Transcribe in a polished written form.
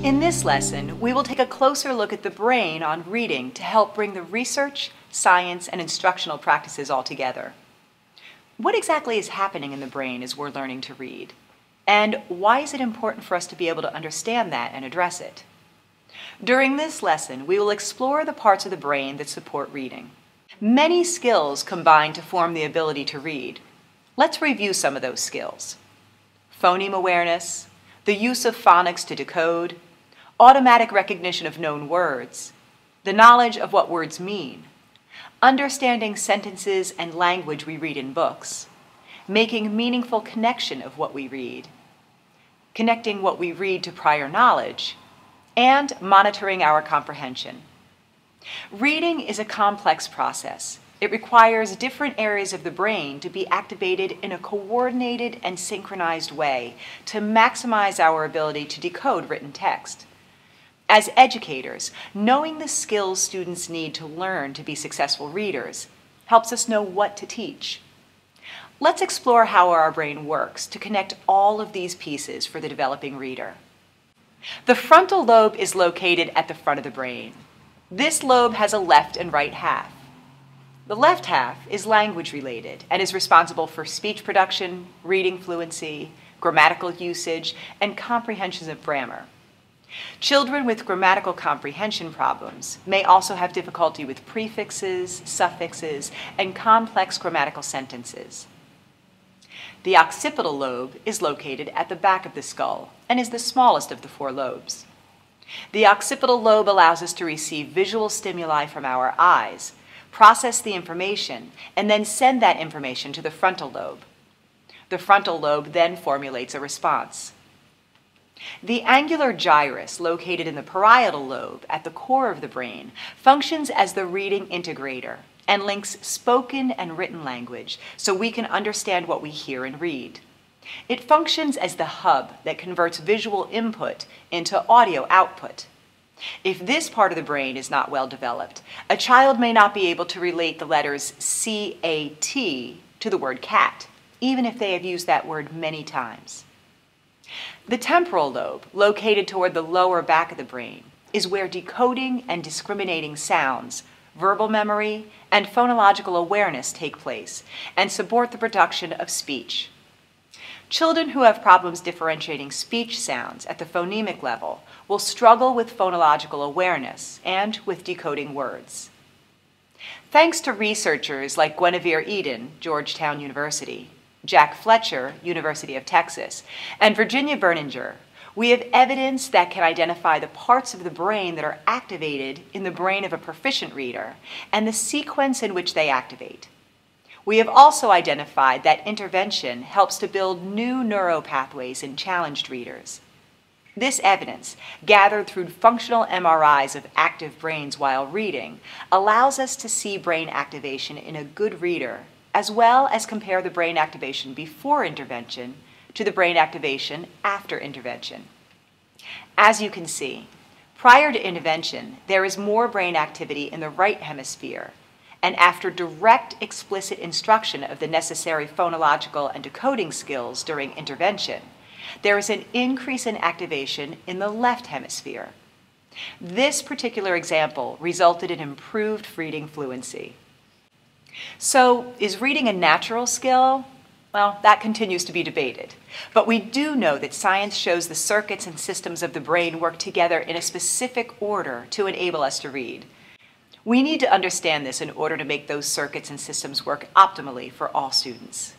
In this lesson, we will take a closer look at the brain on reading to help bring the research, science, and instructional practices all together. What exactly is happening in the brain as we're learning to read? And why is it important for us to be able to understand that and address it? During this lesson, we will explore the parts of the brain that support reading. Many skills combine to form the ability to read. Let's review some of those skills. Phoneme awareness, the use of phonics to decode, automatic recognition of known words, the knowledge of what words mean, understanding sentences and language we read in books, making meaningful connection of what we read, connecting what we read to prior knowledge, and monitoring our comprehension. Reading is a complex process. It requires different areas of the brain to be activated in a coordinated and synchronized way to maximize our ability to decode written text. As educators, knowing the skills students need to learn to be successful readers helps us know what to teach. Let's explore how our brain works to connect all of these pieces for the developing reader. The frontal lobe is located at the front of the brain. This lobe has a left and right half. The left half is language related and is responsible for speech production, reading fluency, grammatical usage, and comprehension of grammar. Children with grammatical comprehension problems may also have difficulty with prefixes, suffixes, and complex grammatical sentences. The occipital lobe is located at the back of the skull and is the smallest of the four lobes. The occipital lobe allows us to receive visual stimuli from our eyes, process the information, and then send that information to the frontal lobe. The frontal lobe then formulates a response. The angular gyrus, located in the parietal lobe at the core of the brain, functions as the reading integrator and links spoken and written language so we can understand what we hear and read. It functions as the hub that converts visual input into audio output. If this part of the brain is not well developed, a child may not be able to relate the letters C-A-T to the word cat, even if they have used that word many times. The temporal lobe, located toward the lower back of the brain, is where decoding and discriminating sounds, verbal memory, and phonological awareness take place and support the production of speech. Children who have problems differentiating speech sounds at the phonemic level will struggle with phonological awareness and with decoding words. Thanks to researchers like Guinevere Eden, Georgetown University, Jack Fletcher, University of Texas, and Virginia Berninger, we have evidence that can identify the parts of the brain that are activated in the brain of a proficient reader and the sequence in which they activate. We have also identified that intervention helps to build new neuropathways in challenged readers. This evidence, gathered through functional MRIs of active brains while reading, allows us to see brain activation in a good reader, as well as compare the brain activation before intervention to the brain activation after intervention. As you can see, prior to intervention, there is more brain activity in the right hemisphere, and after direct, explicit instruction of the necessary phonological and decoding skills during intervention, there is an increase in activation in the left hemisphere. This particular example resulted in improved reading fluency. So, is reading a natural skill? Well, that continues to be debated. But we do know that science shows the circuits and systems of the brain work together in a specific order to enable us to read. We need to understand this in order to make those circuits and systems work optimally for all students.